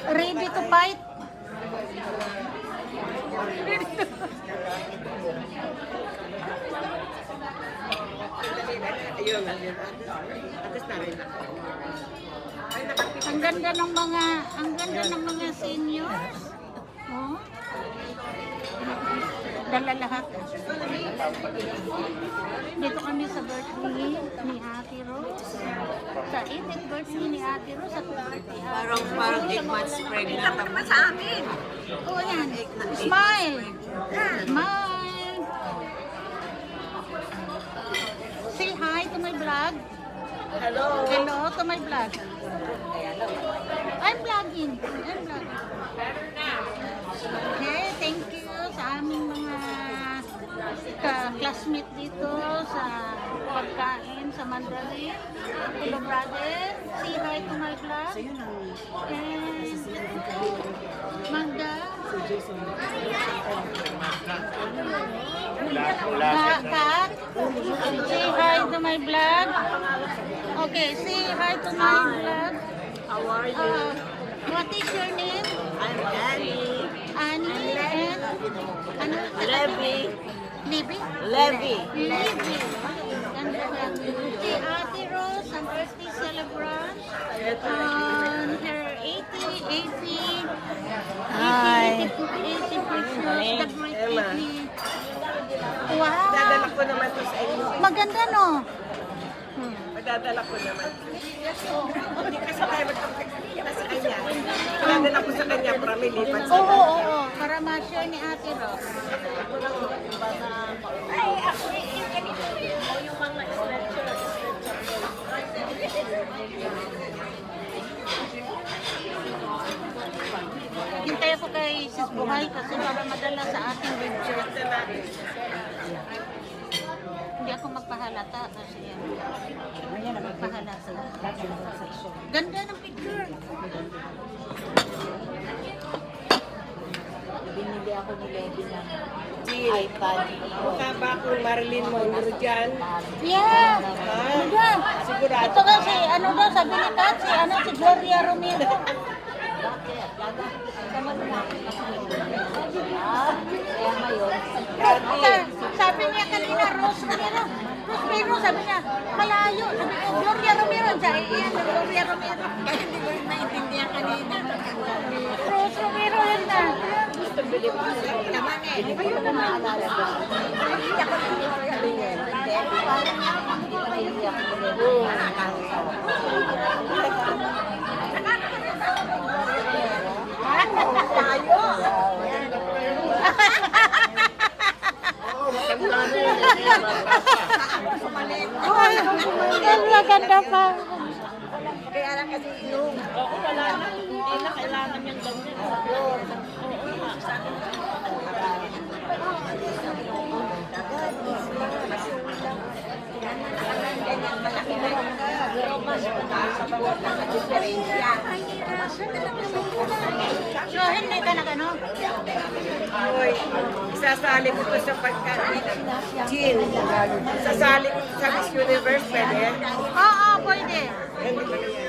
Ready to fight? Ayun, atas na rin. Ang ganda ng mga seniors. Oh. Dala lahat. Dito kami sa birthday ni Ate Rose. Sa 8th birthday ni Ate Rose at birthday. Parang 8 months pregnant. Ito naman sa amin. Oh, yan. Smile. Smile. Say hi to my vlog. Hello. Hello to my vlog. I'm vlogging. Okay, thank you sa aming mga classmate dito sa pagkain sa Mandarin. Hello brother, say hi to my vlog. And Magda. Kat, say hi to my vlog. Okay, say hi to my vlog. How are you? What is your name? I'm Annie. Annie and ano? Levy. Libby? Levy. Libby. Ganda lang. Si Ate Rose, ang birthday celebrant. On her 80 pictures, the great Emma. 80. Wow! Dadala ko naman to sa inyo. Maganda no? Madadala ko naman. Hindi kasi tayo magkakita sa kanya. Madadala ko sa kanya para may lipat sa Oo. Para ma-share ni Ate Rose. Ay, ako yung ganito yung mga stretcher. Hintay ako kay Sis Buhay kasi para madala sa aking picture. Hindi ako magpahalata kasi yan. Magpahalata. Ganda ng picture. Binili ako ni Levy ng Jill, iPad. mukha ba akong Marilyn Monroe dyan? Yeah. Ganda. Sigurado. Ito kasi, ano daw, sabi ni Kat, si Gloria Romero. Bakit? Sama na natin. Kaya ngayon, Sabi niya kanina, Rose Romero, sabi niya, malayo. Sabi ko, Gloria Romero. Sabi niya, Gloria Romero. kaya hindi ko rin maintindihan kanina. Rose Romero yun na. Naman eh, di ba yun na maalala ko? Hindi ako nangyayari. Hindi, parang hindi pa hindi ako Ang maganda pa. Kaya lang kasi yung Wala na. Hindi na kailangan yung ganyan. So, hindi ka na gano'n? Hoy, isasali ko to sa pagkain. Jill, sasali ko sa Miss Universe, pwede? Oo, pwede. Hindi ba yan?